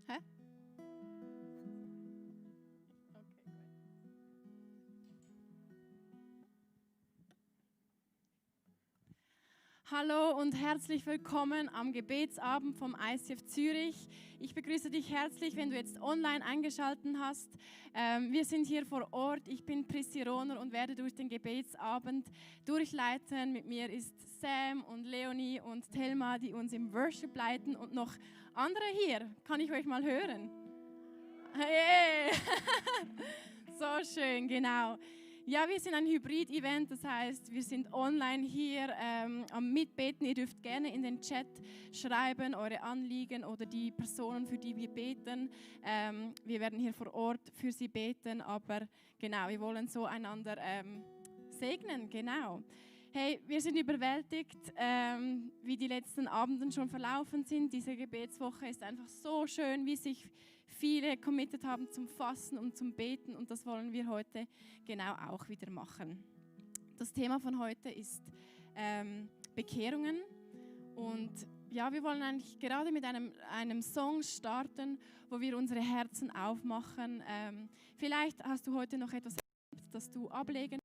Hä? Hallo und herzlich willkommen am Gebetsabend vom ICF Zürich. Ich begrüße dich herzlich, wenn du jetzt online eingeschaltet hast. Wir sind hier vor Ort. Ich bin Prissi Rohner und werde durch den Gebetsabend durchleiten. Mit mir ist Sam und Leonie und Thelma, die uns im Worship leiten, und noch andere hier. Kann ich euch mal hören? Hey! So schön, genau. Ja, wir sind ein Hybrid-Event, das heißt, wir sind online hier am Mitbeten. Ihr dürft gerne in den Chat schreiben, eure Anliegen oder die Personen, für die wir beten. Wir werden hier vor Ort für sie beten, aber genau, wir wollen so einander segnen, genau. Hey, wir sind überwältigt, wie die letzten Abenden schon verlaufen sind. Diese Gebetswoche ist einfach so schön, wie sich viele committed haben zum Fasten und zum Beten, und das wollen wir heute genau auch wieder machen. Das Thema von heute ist Bekehrungen, und ja, wir wollen eigentlich gerade mit einem Song starten, wo wir unsere Herzen aufmachen. Vielleicht hast du heute noch etwas, das du ablegen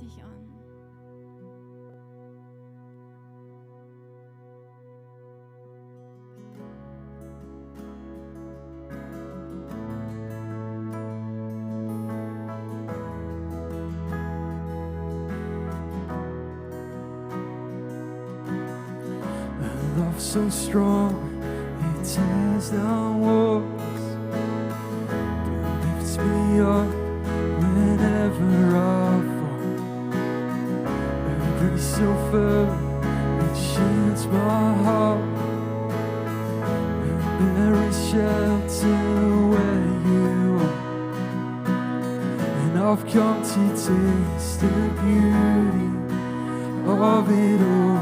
dich an. Love so strong, it tears down walls, it lifts me up whenever I fall. A grace so firm, it shields my heart, and there is shelter where you are. And I've come to taste the beauty of it all.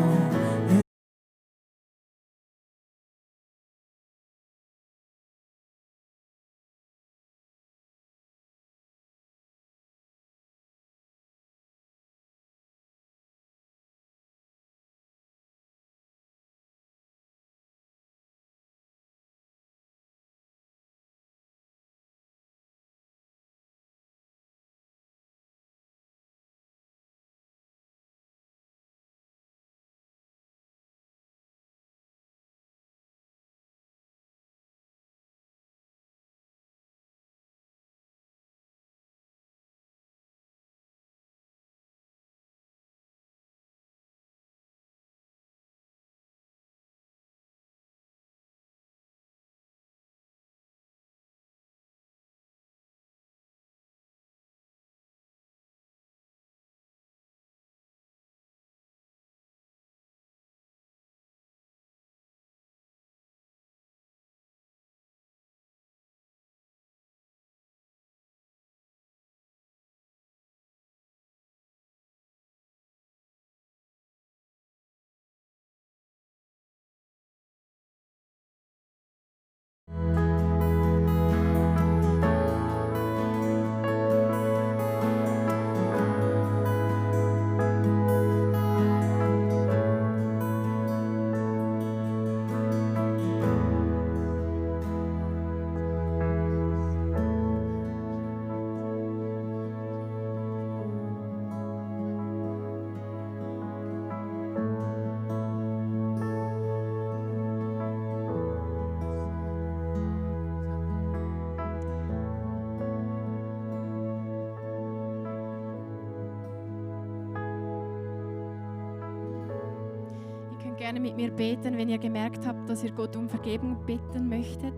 Ihr könnt gerne mit mir beten, wenn ihr gemerkt habt, dass ihr Gott um Vergebung bitten möchtet.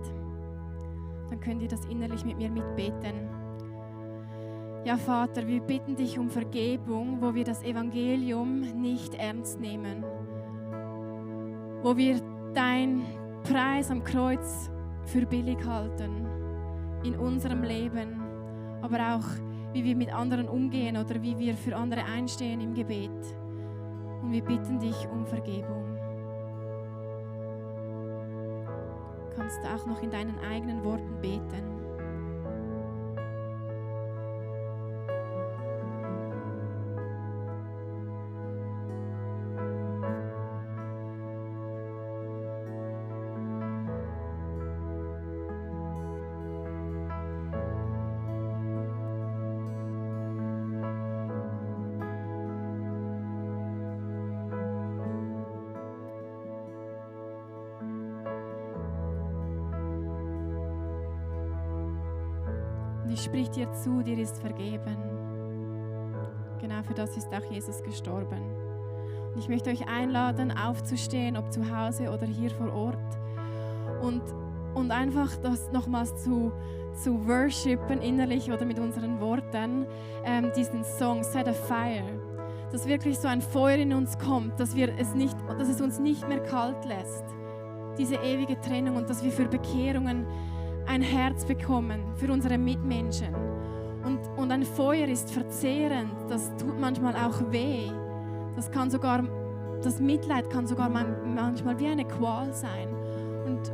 Dann könnt ihr das innerlich mit mir mitbeten. Ja, Vater, wir bitten dich um Vergebung, wo wir das Evangelium nicht ernst nehmen. Wo wir deinen Preis am Kreuz für billig halten in unserem Leben, aber auch wie wir mit anderen umgehen oder wie wir für andere einstehen im Gebet. Und wir bitten dich um Vergebung. Kannst du auch noch in deinen eigenen Worten beten. Und ich sprich dir zu, dir ist vergeben. Genau für das ist auch Jesus gestorben. Und ich möchte euch einladen, aufzustehen, ob zu Hause oder hier vor Ort. Und einfach das nochmals zu worshipen, innerlich oder mit unseren Worten, diesen Song Set a Fire. Dass wirklich so ein Feuer in uns kommt, dass es uns nicht mehr kalt lässt. Diese ewige Trennung und dass wir für Bekehrungen ein Herz bekommen für unsere Mitmenschen. Und ein Feuer ist verzehrend, das tut manchmal auch weh. Das Mitleid kann sogar manchmal wie eine Qual sein.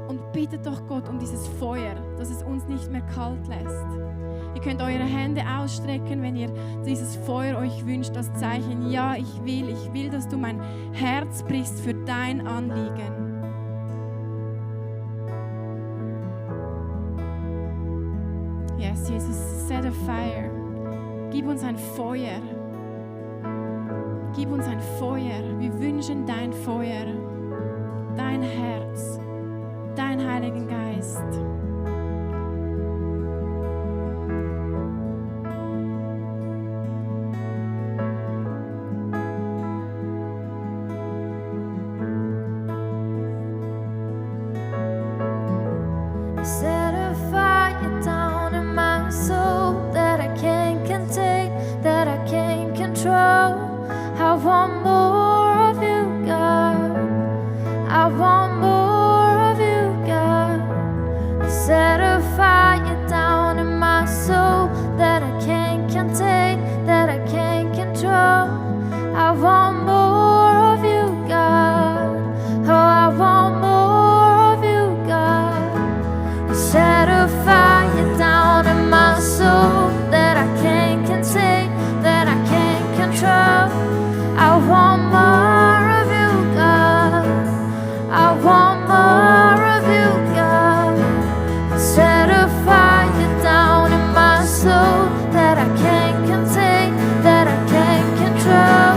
Und bittet doch Gott um dieses Feuer, dass es uns nicht mehr kalt lässt. Ihr könnt eure Hände ausstrecken, wenn ihr dieses Feuer euch wünscht, das Zeichen, ja, ich will, dass du mein Herz brichst für dein Anliegen. Yes, Jesus, set a fire. Gib uns ein Feuer. Gib uns ein Feuer. Wir wünschen dein Feuer, dein Herz, dein Heiligen Geist. Set a fire down in my soul that I can't contain, that I can't control. I want more of you, God. I want more of you, God. Set a fire down in my soul that I can't contain, that I can't control. I want more of you, God. Oh, I want more of you, God. Set a fire down in my soul that I can't contain, that I can't control. I want more of you, God. I want more of you, God. Set a fire down in my soul that I can't contain, that I can't control.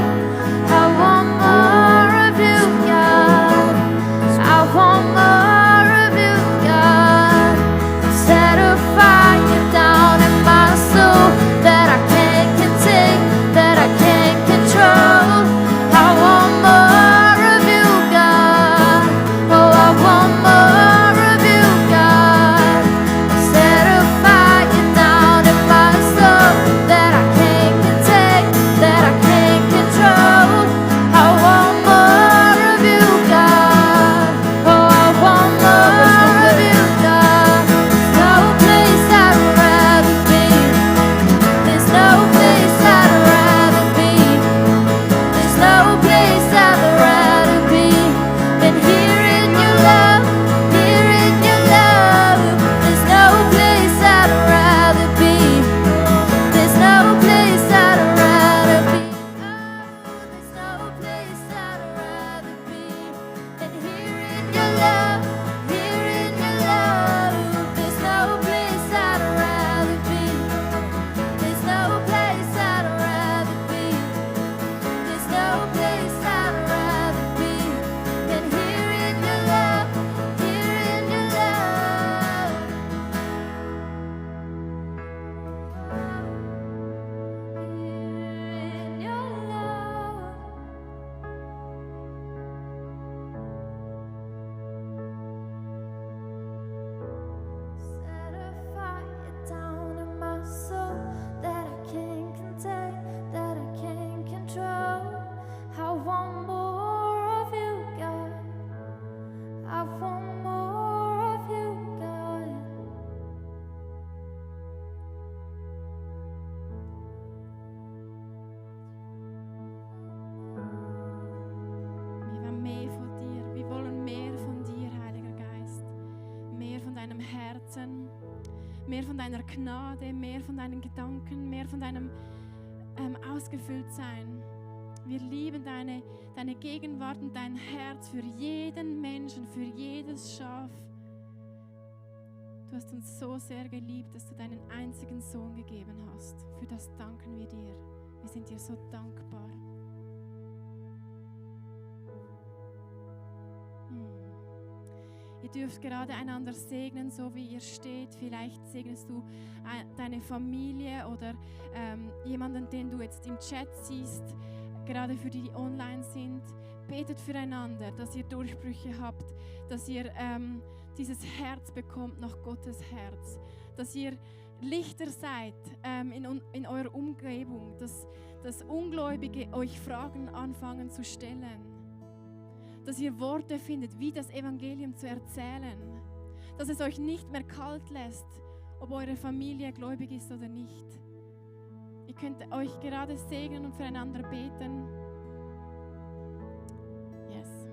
mehr von deiner Gnade, mehr von deinen Gedanken, mehr von deinem Ausgefülltsein. Wir lieben deine Gegenwart und dein Herz für jeden Menschen, für jedes Schaf. Du hast uns so sehr geliebt, dass du deinen einzigen Sohn gegeben hast. Für das danken wir dir. Wir sind dir so dankbar. Ihr dürft gerade einander segnen, so wie ihr steht. Vielleicht segnest du deine Familie oder jemanden, den du jetzt im Chat siehst, gerade für die online sind. Betet füreinander, dass ihr Durchbrüche habt, dass ihr dieses Herz bekommt nach Gottes Herz, dass ihr Lichter seid in eurer Umgebung, dass Ungläubige euch Fragen anfangen zu stellen, dass ihr Worte findet, wie das Evangelium zu erzählen, dass es euch nicht mehr kalt lässt, ob eure Familie gläubig ist oder nicht. Ihr könnt euch gerade segnen und füreinander beten. Yes.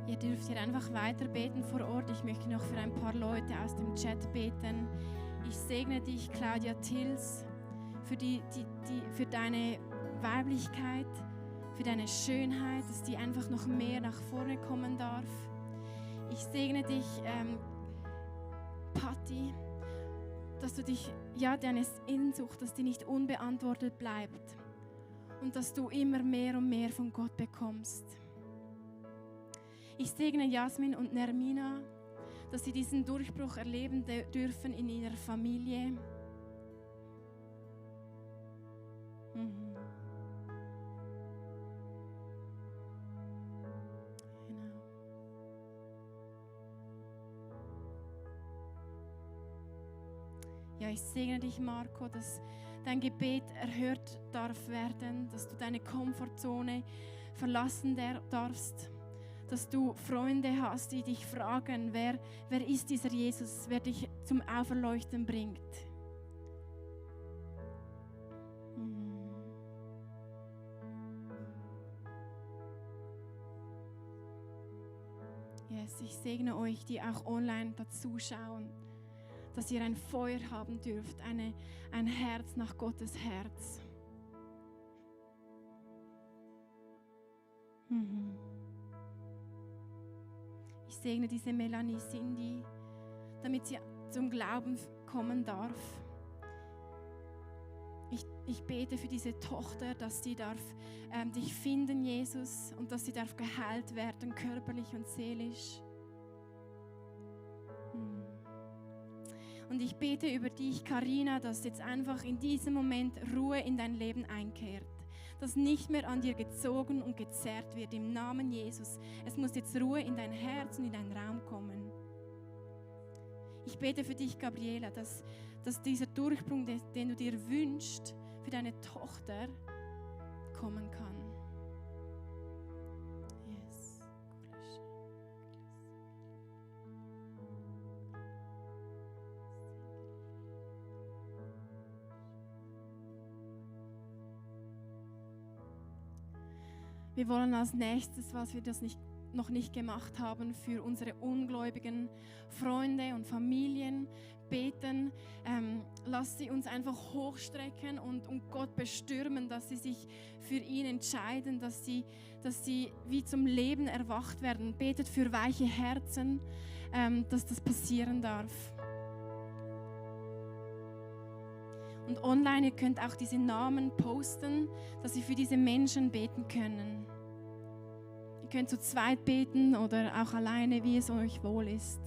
Ihr dürft hier einfach weiter beten vor Ort. Ich möchte noch für ein paar Leute aus dem Chat beten. Ich segne dich, Claudia Tils, für deine Weiblichkeit, für deine Schönheit, dass die einfach noch mehr nach vorne kommen darf. Ich segne dich, Patti, dass du dich, deine Sehnsucht, dass die nicht unbeantwortet bleibt und dass du immer mehr und mehr von Gott bekommst. Ich segne Jasmin und Nermina, dass sie diesen Durchbruch erleben dürfen in ihrer Familie. Mhm. Genau. Ja, ich segne dich, Marco, dass dein Gebet erhört darf werden, dass du deine Komfortzone verlassen darfst, dass du Freunde hast, die dich fragen, wer ist dieser Jesus, wer dich zum Auferleuchten bringt. Yes, ich segne euch, die auch online dazu schauen, dass ihr ein Feuer haben dürft, ein Herz nach Gottes Herz. Ich segne diese Melanie Cindy, damit sie zum Glauben kommen darf. Ich bete für diese Tochter, dass sie darf dich finden, Jesus, und dass sie darf geheilt werden, körperlich und seelisch. Und ich bete über dich, Carina, dass jetzt einfach in diesem Moment Ruhe in dein Leben einkehrt. Dass nicht mehr an dir gezogen und gezerrt wird, im Namen Jesus. Es muss jetzt Ruhe in dein Herz und in deinen Raum kommen. Ich bete für dich, Gabriela, dass dieser Durchbruch, den du dir wünschst, für deine Tochter kommen kann. Yes. Wir wollen als nächstes, was wir noch nicht gemacht haben, für unsere ungläubigen Freunde und Familien beten. Lass sie uns einfach hochstrecken und Gott bestürmen, dass sie sich für ihn entscheiden, dass sie wie zum Leben erwacht werden. Betet für weiche Herzen, dass das passieren darf. Und online, ihr könnt auch diese Namen posten, dass sie für diese Menschen beten können. Ihr könnt zu zweit beten oder auch alleine, wie es euch wohl ist.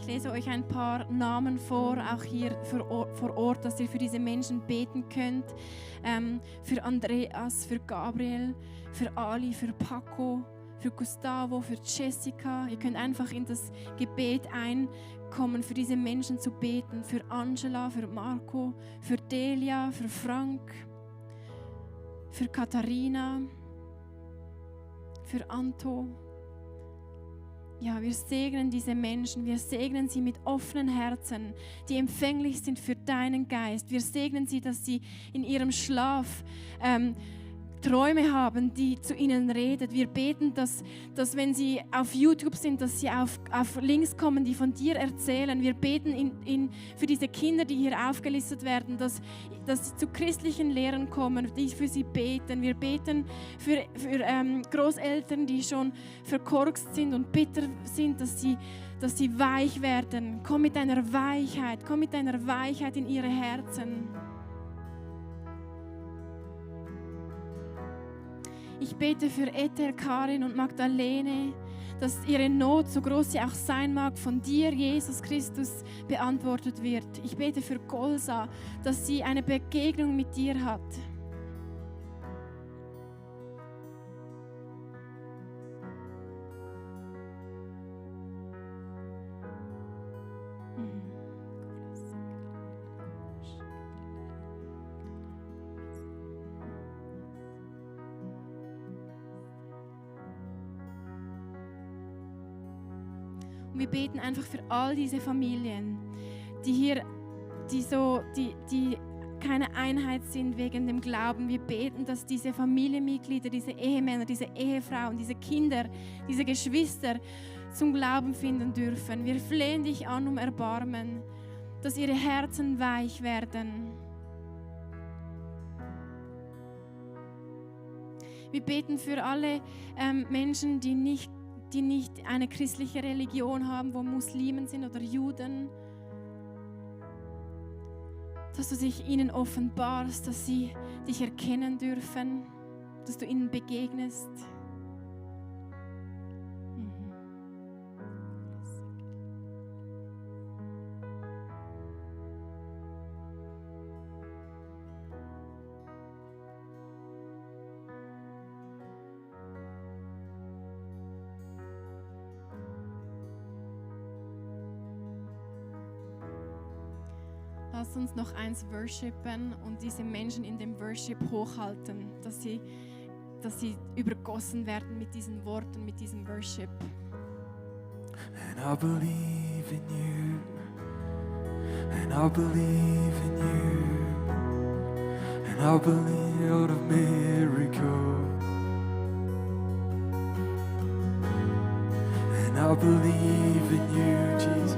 Ich lese euch ein paar Namen vor, auch hier vor Ort, dass ihr für diese Menschen beten könnt. Für Andreas, für Gabriel, für Ali, für Paco, für Gustavo, für Jessica. Ihr könnt einfach in das Gebet einkommen, für diese Menschen zu beten. Für Angela, für Marco, für Delia, für Frank, für Katharina, für Anto. Ja, wir segnen diese Menschen, wir segnen sie mit offenen Herzen, die empfänglich sind für deinen Geist. Wir segnen sie, dass sie in ihrem Schlaf Träume haben, die zu ihnen redet. Wir beten, dass wenn sie auf YouTube sind, dass sie auf Links kommen, die von dir erzählen. Wir beten für diese Kinder, die hier aufgelistet werden, dass sie zu christlichen Lehren kommen, die für sie beten. Wir beten für Großeltern, die schon verkorkst sind und bitter sind, dass sie weich werden. Komm mit deiner Weichheit in ihre Herzen. Ich bete für Ethel, Karin und Magdalene, dass ihre Not, so groß sie auch sein mag, von dir, Jesus Christus, beantwortet wird. Ich bete für Golsa, dass sie eine Begegnung mit dir hat. Und wir beten einfach für all diese Familien, die keine Einheit sind wegen dem Glauben. Wir beten, dass diese Familienmitglieder, diese Ehemänner, diese Ehefrauen, diese Kinder, diese Geschwister zum Glauben finden dürfen. Wir flehen dich an um Erbarmen, dass ihre Herzen weich werden. Wir beten für alle Menschen, die nicht eine christliche Religion haben, wo Muslimen sind oder Juden, dass du dich ihnen offenbarst, dass sie dich erkennen dürfen, dass du ihnen begegnest. Lass uns noch eins worshipen und diese Menschen in dem Worship hochhalten, dass sie übergossen werden mit diesen Worten, mit diesem Worship. And I believe in you, and I believe in you, and I believe in a miracle, and I believe in you, Jesus.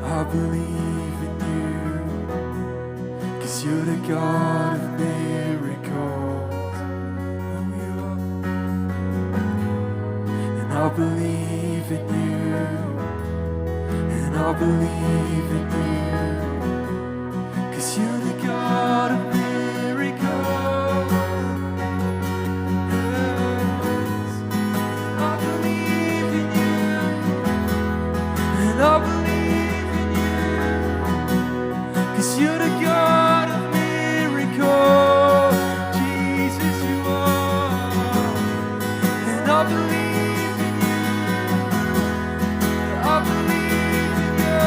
I believe in you, 'cause you're the God of miracles. Oh, you are. And I believe in you, and I believe in you, 'cause you're the God of miracles. Yes. I believe in you, and I believe. You're the God of miracles, Jesus, you are. And I believe in you, I believe in you.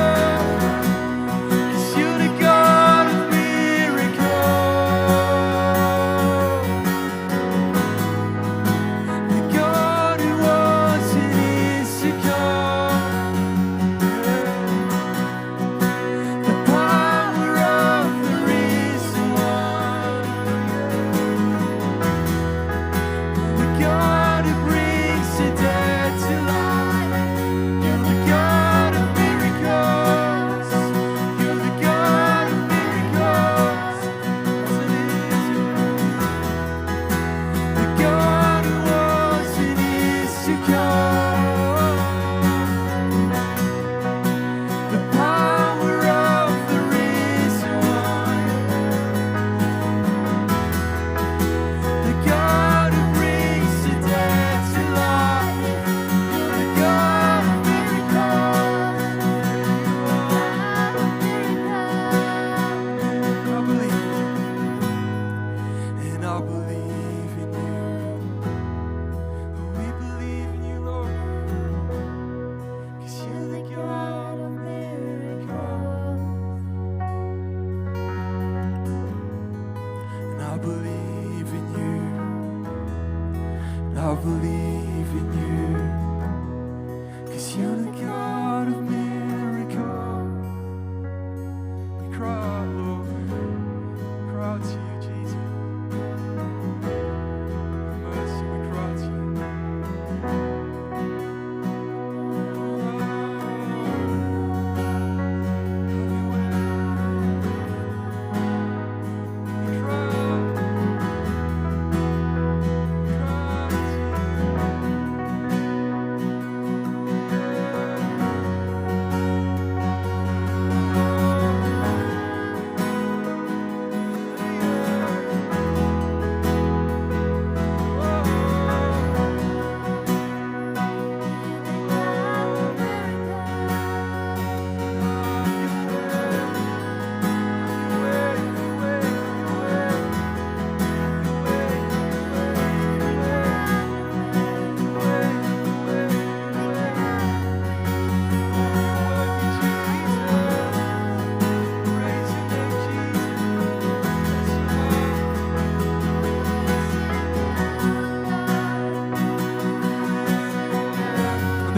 I believe in you. I believe in you. 'Cause you're the God of miracles. We cry, Lord. We cry out to you, Jesus. Mercy, we cry out to you.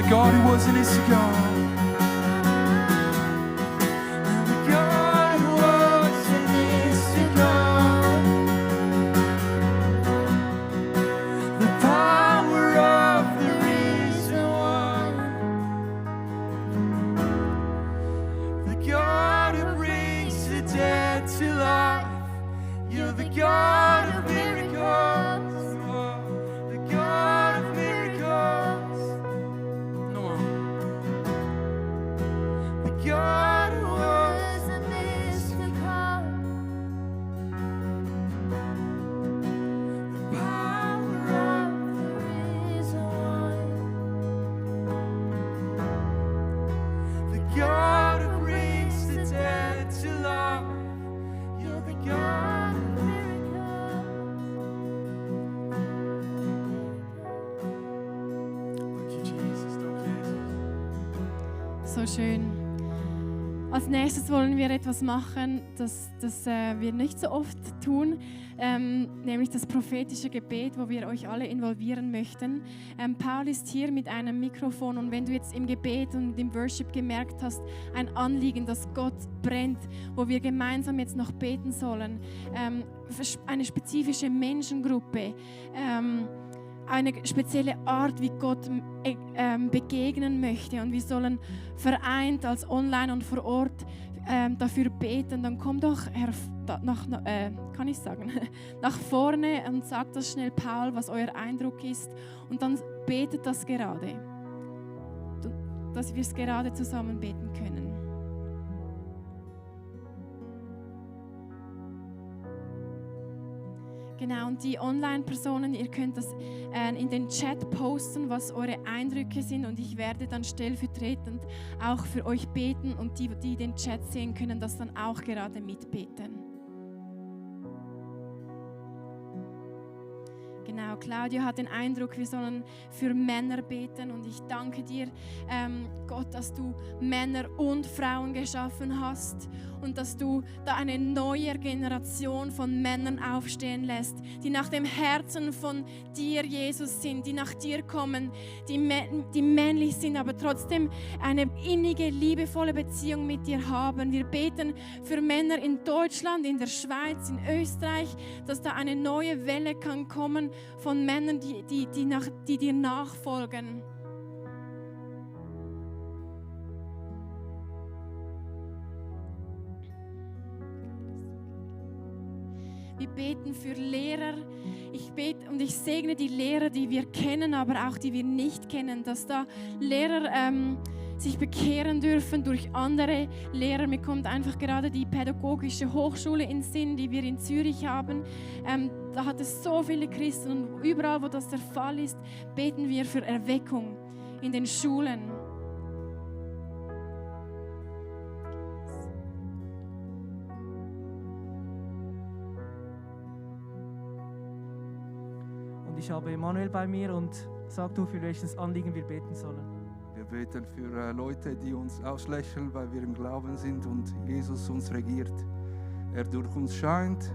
God who was and is to come. And the God who was and is to come. The power of the risen one. The God who brings the dead to life. You're the God of miracles. The God of miracles. God who was and is to come. The power of the risen one. The God who brings the dead to life. You're the God of miracles. Thank you, Jesus. Danke, Jesus. So schön. Als nächstes wollen wir etwas machen, das wir nicht so oft tun, nämlich das prophetische Gebet, wo wir euch alle involvieren möchten. Paul ist hier mit einem Mikrofon und wenn du jetzt im Gebet und im Worship gemerkt hast, ein Anliegen, das Gott brennt, wo wir gemeinsam jetzt noch beten sollen, eine spezifische Menschengruppe, eine spezielle Art, wie Gott begegnen möchte und wir sollen vereint als online und vor Ort dafür beten, dann komm doch nach vorne und sagt das schnell Paul, was euer Eindruck ist und dann betet das gerade, dass wir es gerade zusammen beten können. Genau, und die Online-Personen, ihr könnt das in den Chat posten, was eure Eindrücke sind und ich werde dann stellvertretend auch für euch beten und die den Chat sehen können, das dann auch gerade mitbeten. Genau, Claudio hat den Eindruck, wir sollen für Männer beten und ich danke dir, Gott, dass du Männer und Frauen geschaffen hast und dass du da eine neue Generation von Männern aufstehen lässt, die nach dem Herzen von dir, Jesus, sind, die nach dir kommen, die männlich sind, aber trotzdem eine innige, liebevolle Beziehung mit dir haben. Wir beten für Männer in Deutschland, in der Schweiz, in Österreich, dass da eine neue Welle kann kommen von Männern, die dir nachfolgen. Wir beten für Lehrer. Ich bete und ich segne die Lehrer, die wir kennen, aber auch die wir nicht kennen, dass da Lehrer sich bekehren dürfen durch andere Lehrer. Mir kommt einfach gerade die pädagogische Hochschule in den Sinn, die wir in Zürich haben. Da hat es so viele Christen und überall, wo das der Fall ist, beten wir für Erweckung in den Schulen. Und ich habe Emanuel bei mir und sag du, für welches Anliegen wir beten sollen. Wir beten für Leute, die uns auslächeln, weil wir im Glauben sind und Jesus uns regiert. Er durch uns scheint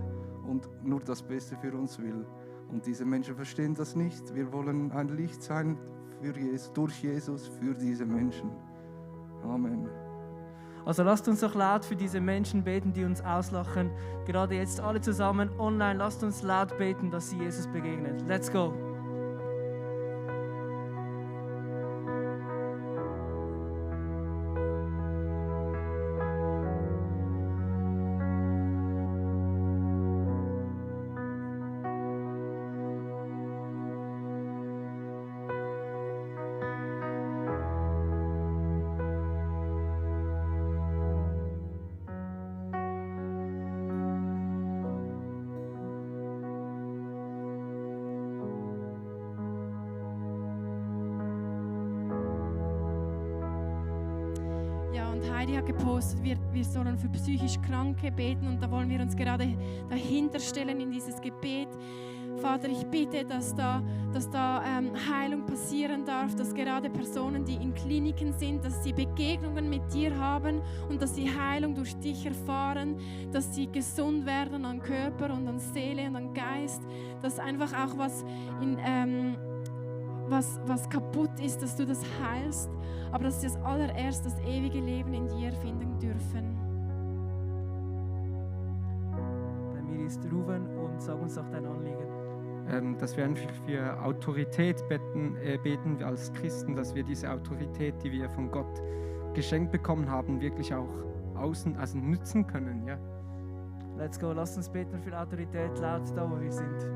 und nur das Beste für uns will. Und diese Menschen verstehen das nicht. Wir wollen ein Licht sein für Jesus, durch Jesus für diese Menschen. Amen. Also lasst uns doch laut für diese Menschen beten, die uns auslachen. Gerade jetzt alle zusammen online, lasst uns laut beten, dass sie Jesus begegnet. Let's go! Heidi hat gepostet, wir sollen für psychisch Kranke beten und da wollen wir uns gerade dahinter stellen in dieses Gebet. Vater, ich bitte, dass da Heilung passieren darf, dass gerade Personen, die in Kliniken sind, dass sie Begegnungen mit dir haben und dass sie Heilung durch dich erfahren, dass sie gesund werden an Körper und an Seele und an Geist, dass einfach auch was kaputt ist, dass du das heilst, aber dass sie das allererst das ewige Leben in dir finden dürfen. Bei mir ist Ruven und sag uns auch dein Anliegen. Dass wir einfach für Autorität beten als Christen, dass wir diese Autorität, die wir von Gott geschenkt bekommen haben, wirklich auch nutzen können. Ja. Let's go, lasst uns beten für Autorität laut da, wo wir sind.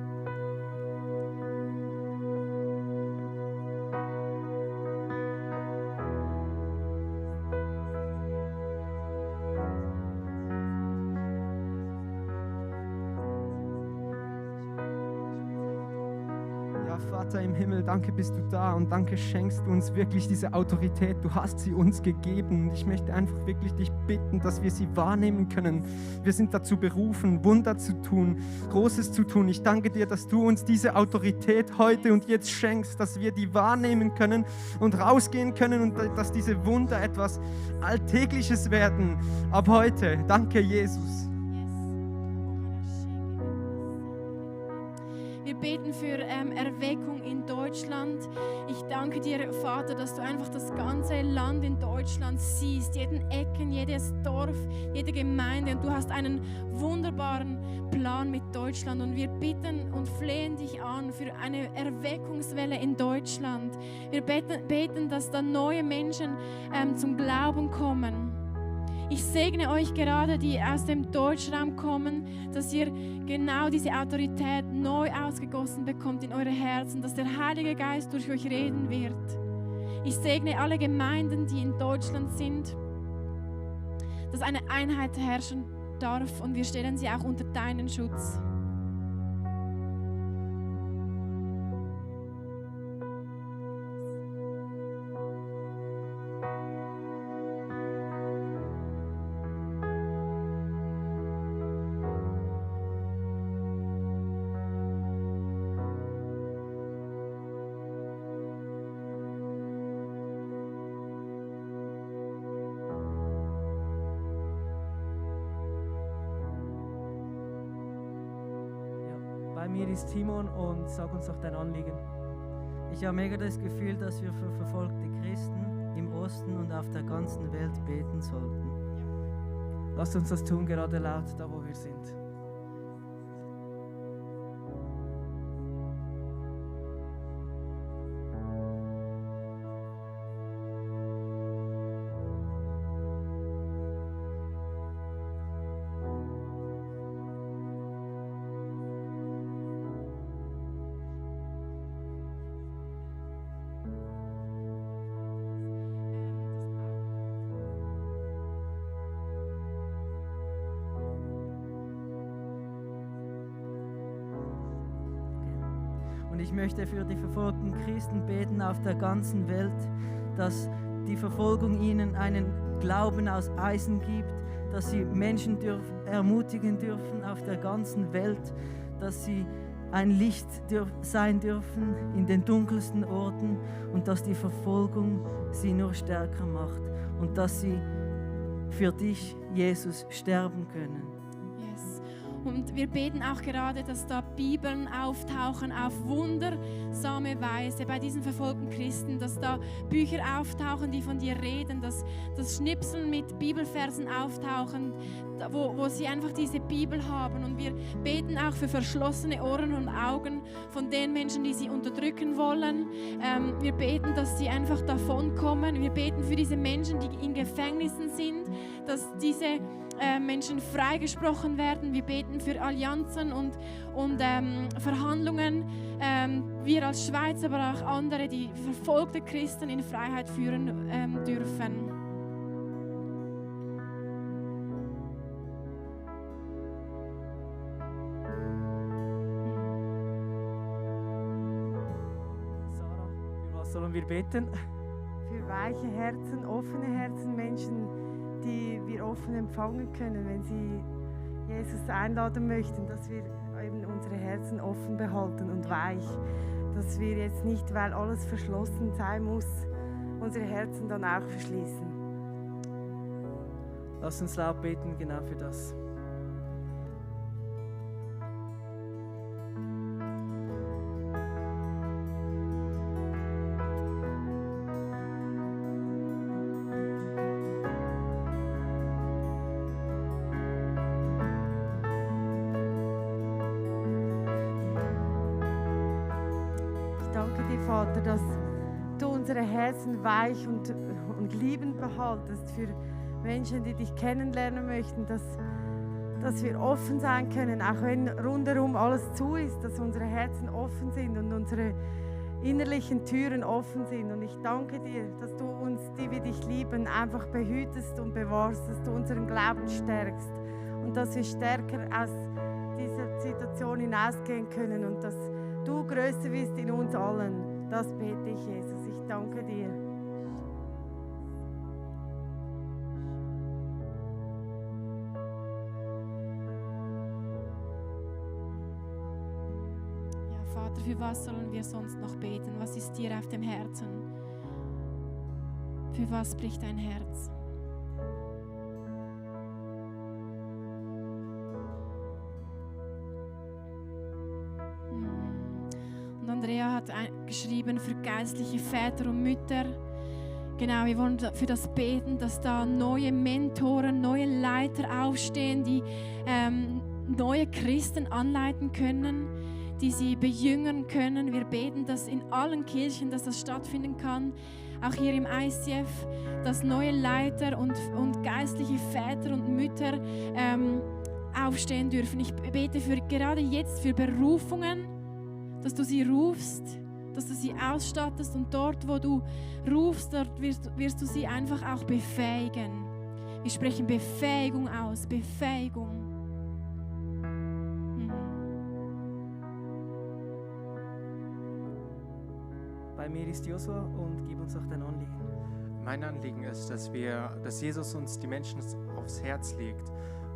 Vater im Himmel, danke bist du da und danke schenkst du uns wirklich diese Autorität. Du hast sie uns gegeben und ich möchte einfach wirklich dich bitten, dass wir sie wahrnehmen können. Wir sind dazu berufen, Wunder zu tun, Großes zu tun. Ich danke dir, dass du uns diese Autorität heute und jetzt schenkst, dass wir die wahrnehmen können und rausgehen können und dass diese Wunder etwas Alltägliches werden. Ab heute, danke Jesus. Wir beten für Erweckung in Deutschland. Ich danke dir, Vater, dass du einfach das ganze Land in Deutschland siehst, jeden Ecken, jedes Dorf, jede Gemeinde. Und du hast einen wunderbaren Plan mit Deutschland. Und wir bitten und flehen dich an für eine Erweckungswelle in Deutschland. Wir beten, dass da neue Menschen zum Glauben kommen. Ich segne euch gerade, die aus dem Deutschraum kommen, dass ihr genau diese Autorität neu ausgegossen bekommt in eure Herzen, dass der Heilige Geist durch euch reden wird. Ich segne alle Gemeinden, die in Deutschland sind, dass eine Einheit herrschen darf und wir stellen sie auch unter deinen Schutz. Bei mir ist Timon und sag uns doch dein Anliegen. Ich habe mega das Gefühl, dass wir für verfolgte Christen im Osten und auf der ganzen Welt beten sollten. Lasst uns das tun, gerade laut da, wo wir sind. Und ich möchte für die verfolgten Christen beten auf der ganzen Welt, dass die Verfolgung ihnen einen Glauben aus Eisen gibt, dass sie Menschen ermutigen dürfen auf der ganzen Welt, dass sie ein Licht sein dürfen in den dunkelsten Orten und dass die Verfolgung sie nur stärker macht und dass sie für dich, Jesus, sterben können. Yes. Und wir beten auch gerade, dass da Bibeln auftauchen auf wundersame Weise bei diesen verfolgten Christen, dass da Bücher auftauchen, die von dir reden, dass Schnipseln mit Bibelversen auftauchen, wo sie einfach diese Bibel haben. Und wir beten auch für verschlossene Ohren und Augen von den Menschen, die sie unterdrücken wollen. Wir beten, dass sie einfach davon kommen. Wir beten für diese Menschen, die in Gefängnissen sind, dass diese Menschen freigesprochen werden. Wir beten für Allianzen und Verhandlungen. Wir als Schweiz, aber auch andere, die verfolgte Christen in Freiheit führen dürfen. Sarah, für was sollen wir beten? Für weiche Herzen, offene Herzen, Menschen, die wir offen empfangen können, wenn sie Jesus einladen möchten, dass wir eben unsere Herzen offen behalten und weich, dass wir jetzt nicht, weil alles verschlossen sein muss, unsere Herzen dann auch verschließen. Lass uns laut beten, genau für das. Vater, dass du unsere Herzen weich und liebend behaltest für Menschen, die dich kennenlernen möchten, dass wir offen sein können, auch wenn rundherum alles zu ist, dass unsere Herzen offen sind und unsere innerlichen Türen offen sind. Und ich danke dir, dass du uns, die wir dich lieben, einfach behütest und bewahrst, dass du unseren Glauben stärkst und dass wir stärker aus dieser Situation hinausgehen können und dass du größer bist in uns allen. Das bete ich, Jesus. Ich danke dir. Ja, Vater, für was sollen wir sonst noch beten? Was ist dir auf dem Herzen? Für was bricht dein Herz? Und Andrea hat geschrieben für geistliche Väter und Mütter. Genau, wir wollen für das beten, dass da neue Mentoren, neue Leiter aufstehen, die neue Christen anleiten können, die sie bejüngern können. Wir beten, dass in allen Kirchen, dass das stattfinden kann, auch hier im ICF, dass neue Leiter und geistliche Väter und Mütter aufstehen dürfen. Ich bete gerade jetzt für Berufungen, dass du sie rufst, dass du sie ausstattest und dort, wo du rufst, dort wirst du sie einfach auch befähigen. Wir sprechen Befähigung aus, Befähigung. Bei mir ist Joshua und gib uns auch dein Anliegen. Mein Anliegen ist, dass Jesus uns die Menschen aufs Herz legt,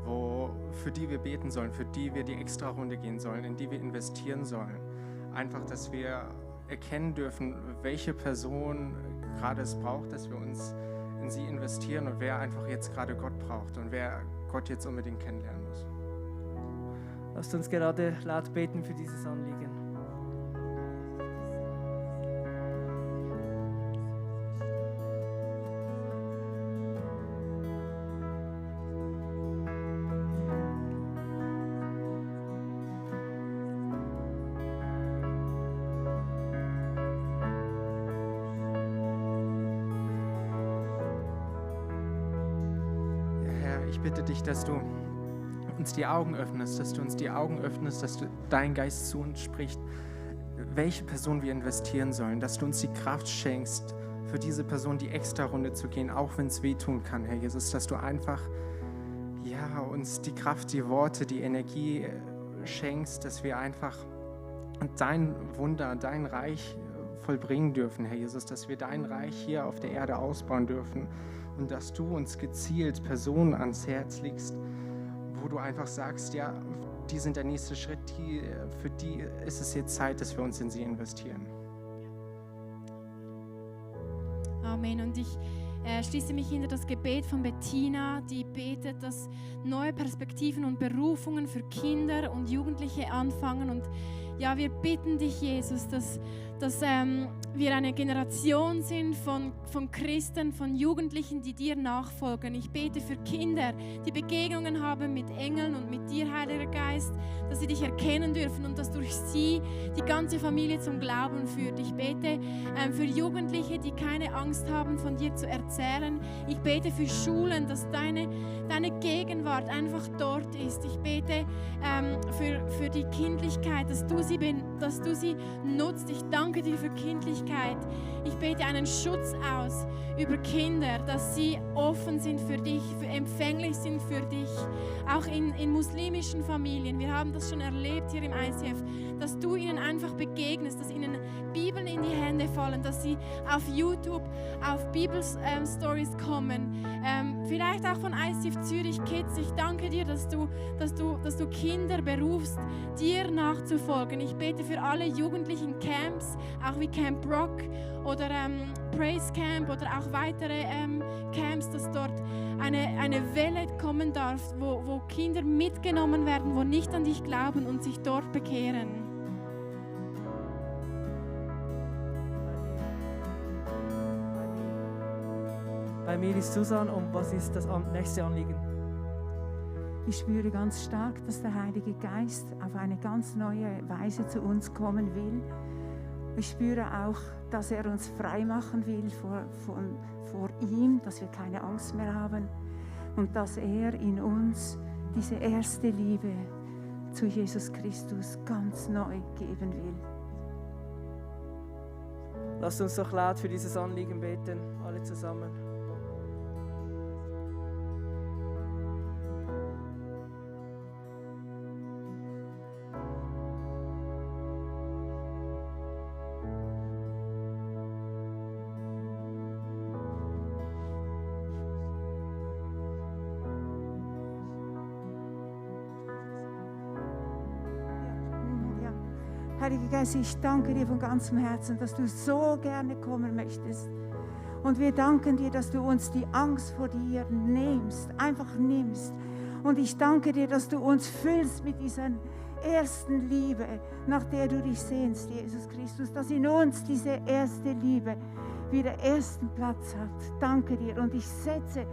für die wir beten sollen, für die wir die Extrarunde gehen sollen, in die wir investieren sollen. Einfach, dass wir erkennen dürfen, welche Person gerade es braucht, dass wir uns in sie investieren und wer einfach jetzt gerade Gott braucht und wer Gott jetzt unbedingt kennenlernen muss. Lasst uns gerade laut beten für dieses Anliegen. Ich bitte dich, dass du uns die Augen öffnest, dass du dein Geist zu uns spricht, welche Person wir investieren sollen, dass du uns die Kraft schenkst, für diese Person die Extra-Runde zu gehen, auch wenn es wehtun kann, Herr Jesus, dass du einfach uns die Kraft, die Worte, die Energie schenkst, dass wir einfach dein Wunder, dein Reich vollbringen dürfen, Herr Jesus, dass wir dein Reich hier auf der Erde ausbauen dürfen. Und dass du uns gezielt Personen ans Herz legst, wo du einfach sagst, ja, die sind der nächste Schritt, für die ist es jetzt Zeit, dass wir uns in sie investieren. Amen. Und ich schließe mich hinter das Gebet von Bettina, die betet, dass neue Perspektiven und Berufungen für Kinder und Jugendliche anfangen. Und ja, wir bitten dich, Jesus, dass wir eine Generation sind von Christen, von Jugendlichen, die dir nachfolgen. Ich bete für Kinder, die Begegnungen haben mit Engeln und mit dir, Heiliger Geist, dass sie dich erkennen dürfen und dass durch sie die ganze Familie zum Glauben führt. Ich bete für Jugendliche, die keine Angst haben, von dir zu erzählen. Ich bete für Schulen, dass deine Gegenwart einfach dort ist. Ich bete für die Kindlichkeit, dass du sie nutzt. Ich danke dir für Kindlichkeit. Ich bete einen Schutz aus über Kinder, dass sie offen sind für dich, empfänglich sind für dich. Auch in muslimischen Familien. Wir haben das schon erlebt hier im ICF, dass du ihnen einfach begegnest, dass ihnen Bibeln in die Hände fallen, dass sie auf YouTube auf Bibelstories kommen. Vielleicht auch von ICF Zürich Kids. Ich danke dir, dass du Kinder berufst, dir nachzufolgen. Ich bete für alle jugendlichen Camps, auch wie Camp Rock oder Praise Camp oder auch weitere Camps, dass dort eine Welle kommen darf, wo Kinder mitgenommen werden, wo nicht an dich glauben und sich dort bekehren. Bei mir ist Susanne. Und was ist das nächste Anliegen? Ich spüre ganz stark, dass der Heilige Geist auf eine ganz neue Weise zu uns kommen will. Ich spüre auch, dass er uns frei machen will vor ihm, dass wir keine Angst mehr haben und dass er in uns diese erste Liebe zu Jesus Christus ganz neu geben will. Lasst uns doch laut für dieses Anliegen beten, alle zusammen. Heiliger Geist, ich danke dir von ganzem Herzen, dass du so gerne kommen möchtest. Und wir danken dir, dass du uns die Angst vor dir einfach nimmst. Und ich danke dir, dass du uns füllst mit dieser ersten Liebe, nach der du dich sehnst, Jesus Christus, dass in uns diese erste Liebe wieder ersten Platz hat. Danke dir. Und ich setze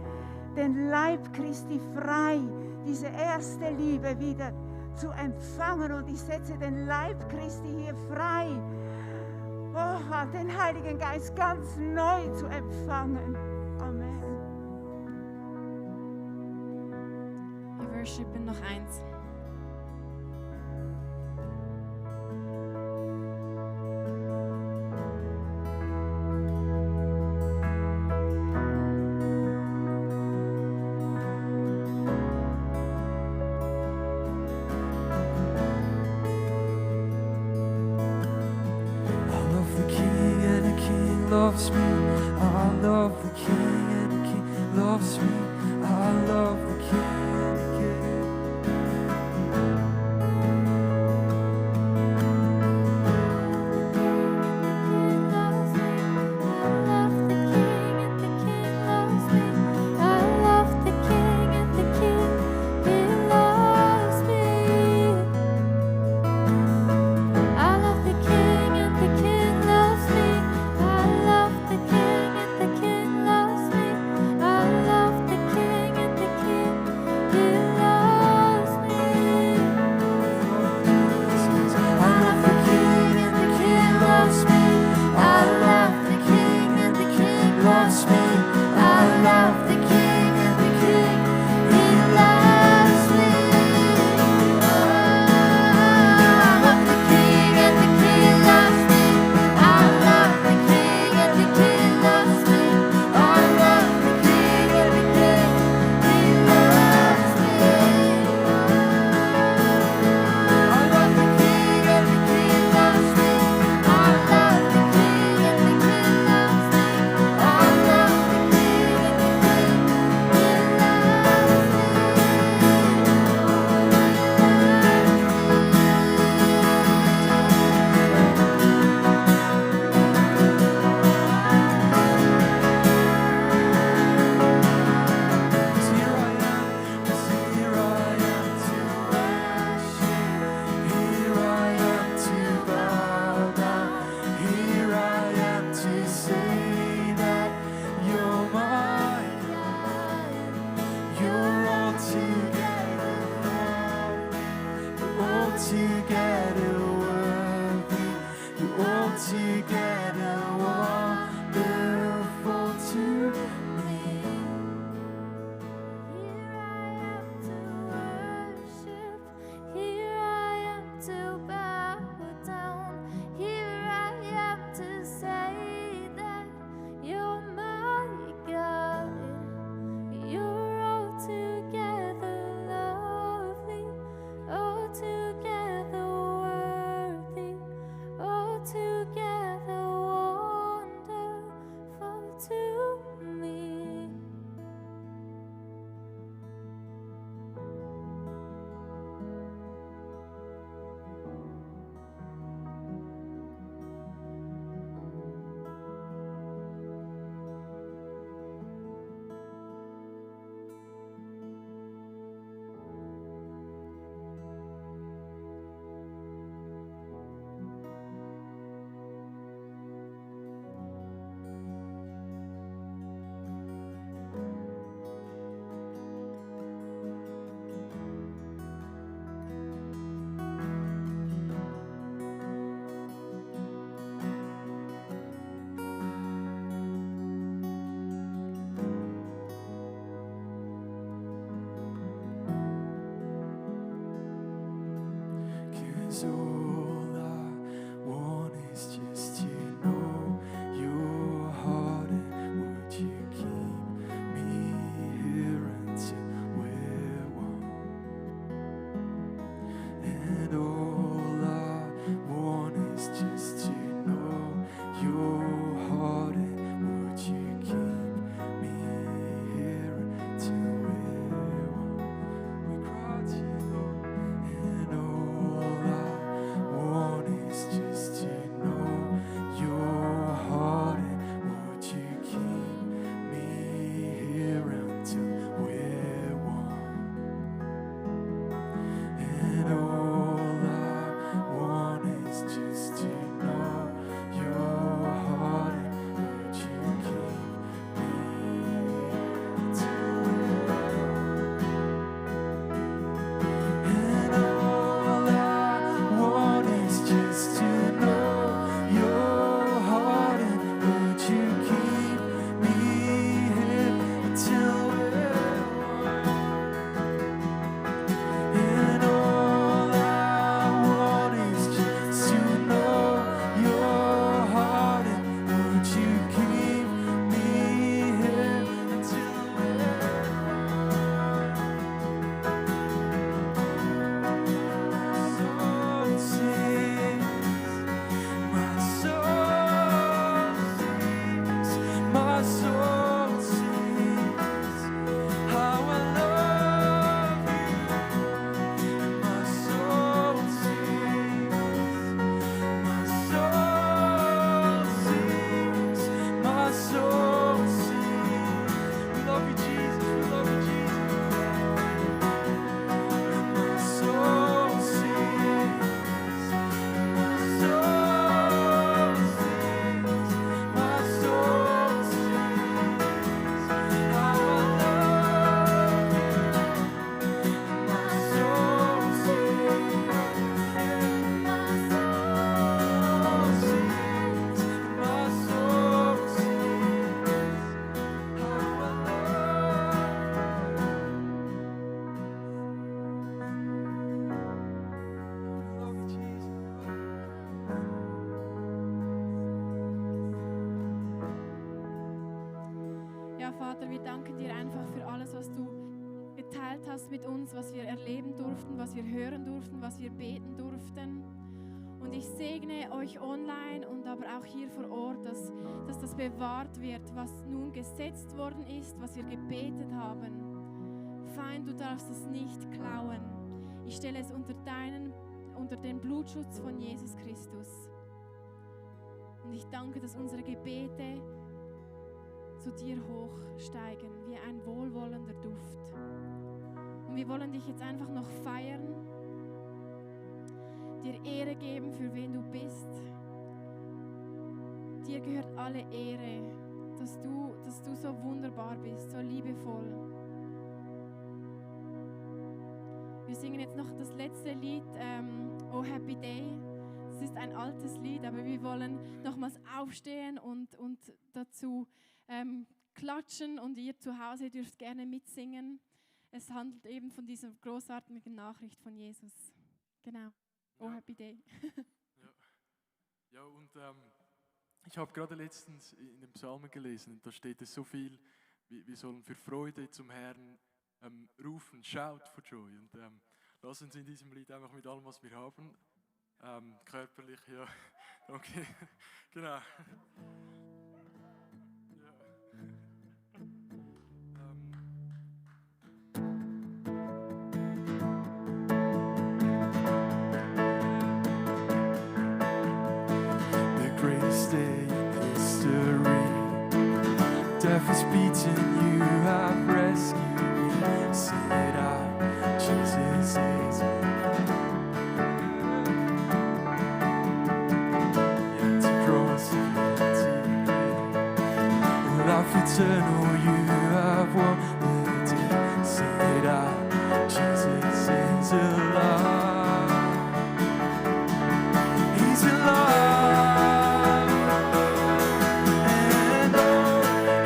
den Leib Christi frei, diese erste Liebe wieder zu empfangen, und ich setze den Leib Christi hier frei, den Heiligen Geist ganz neu zu empfangen. Amen. Wir worshipen noch eins. Loves me, I love the King, and the King loves me. I love the King, and the King. I love the King, and the King, He loves me. I love the King, and the King loves me. I love the King, and the King loves me. I love the all I want is just to know your heart, and would you keep me here until we're one? And all I want is just to know your heart, and would you keep me here until we're one? We cry to you, Lord. And all I want is just to know your heart, and would you keep me here until we're one? And all I want is just to know your heart, and would you keep me until we're one? And all I want is just to know your heart, and would you keep me here until we're one? And all I want is just to know your heart, and would you keep me here until we're one? My soul sings, my soul sings how I love you. My soul sings, my soul sings, my soul sings. We love you, Jesus. We love you, Jesus. My soul sings, my soul sings, my soul sings how I love you. My soul sings, my soul sings, my soul sings how I love you, Jesus. Ja, Vater, wir danken dir einfach für alles, was du geteilt hast mit uns, was wir erleben durften, was wir hören durften, was wir beten durften. Und ich segne euch online und aber auch hier vor Ort, dass das bewahrt wird, was nun gesetzt worden ist, was wir gebetet haben. Feind, du darfst es nicht klauen. Ich stelle es unter den Blutschutz von Jesus Christus. Und ich danke, dass unsere Gebete zu dir hochsteigen, wie ein wohlwollender Duft. Und wir wollen dich jetzt einfach noch feiern, dir Ehre geben, für wen du bist. Dir gehört alle Ehre, dass du so wunderbar bist, so liebevoll. Wir singen jetzt noch das letzte Lied, Oh Happy Day. Es ist ein altes Lied, aber wir wollen nochmals aufstehen und dazu klatschen, und ihr zu Hause dürft gerne mitsingen. Es handelt eben von dieser großartigen Nachricht von Jesus. Genau. Oh Happy Day. Ja, und ich habe gerade letztens in den Psalmen gelesen, da steht es so viel, wir sollen für Freude zum Herrn rufen, shout for joy. Und lass uns in diesem Lied einfach mit allem, was wir haben, körperlich, ja, danke, genau. Greatest day in history. Death is beaten, you have rescued me. Sing it out, Jesus is. Yet to cross and life eternal, you have won the day. Sing it out, Jesus is alive. He's alive.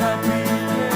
Happy day,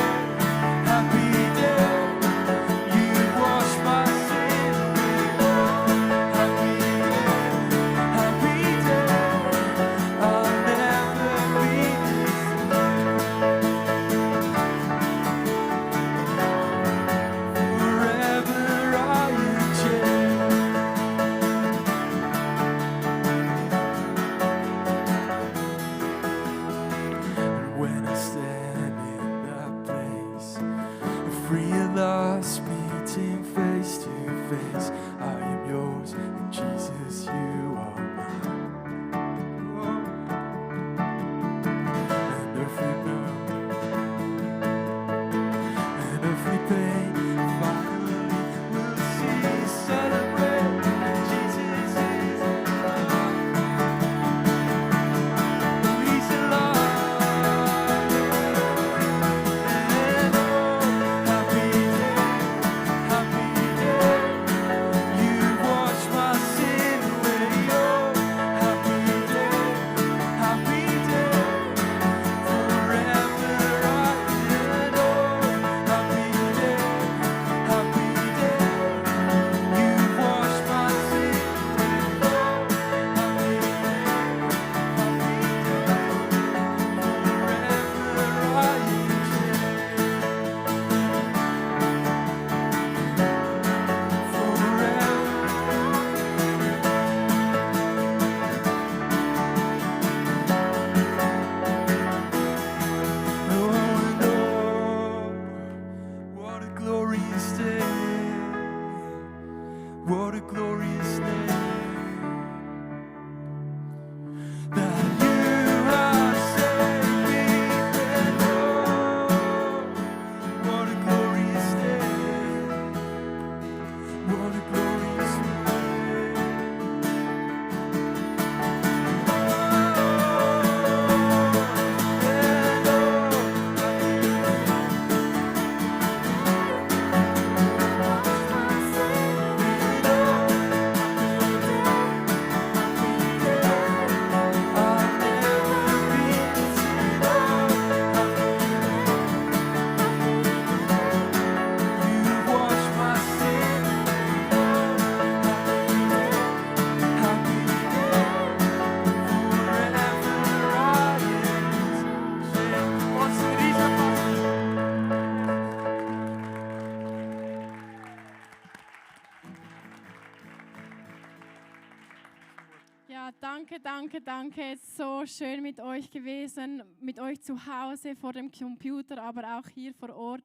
Ja, danke, danke, danke. Es ist so schön mit euch gewesen, mit euch zu Hause vor dem Computer, aber auch hier vor Ort.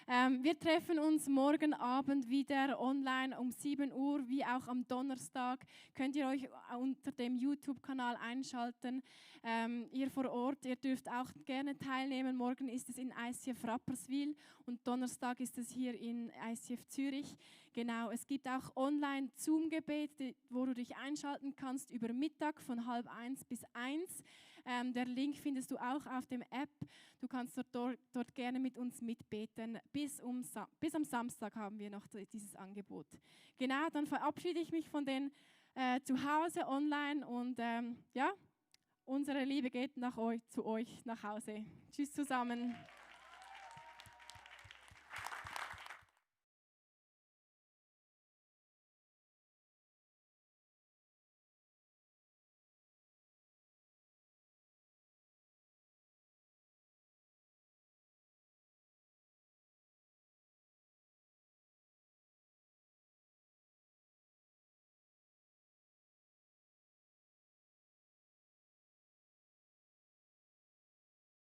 Wir treffen uns morgen Abend wieder online um 7 Uhr, wie auch am Donnerstag. Könnt ihr euch unter dem YouTube-Kanal einschalten. Ihr vor Ort, ihr dürft auch gerne teilnehmen. Morgen ist es in ICF Rapperswil und Donnerstag ist es hier in ICF Zürich. Genau, es gibt auch online Zoom-Gebet, wo du dich einschalten kannst über Mittag von 12:30 bis 1. Der Link findest du auch auf dem App. Du kannst dort gerne mit uns mitbeten. Bis am Samstag haben wir noch dieses Angebot. Genau, dann verabschiede ich mich von den zu Hause online und ja, unsere Liebe geht zu euch nach Hause. Tschüss zusammen.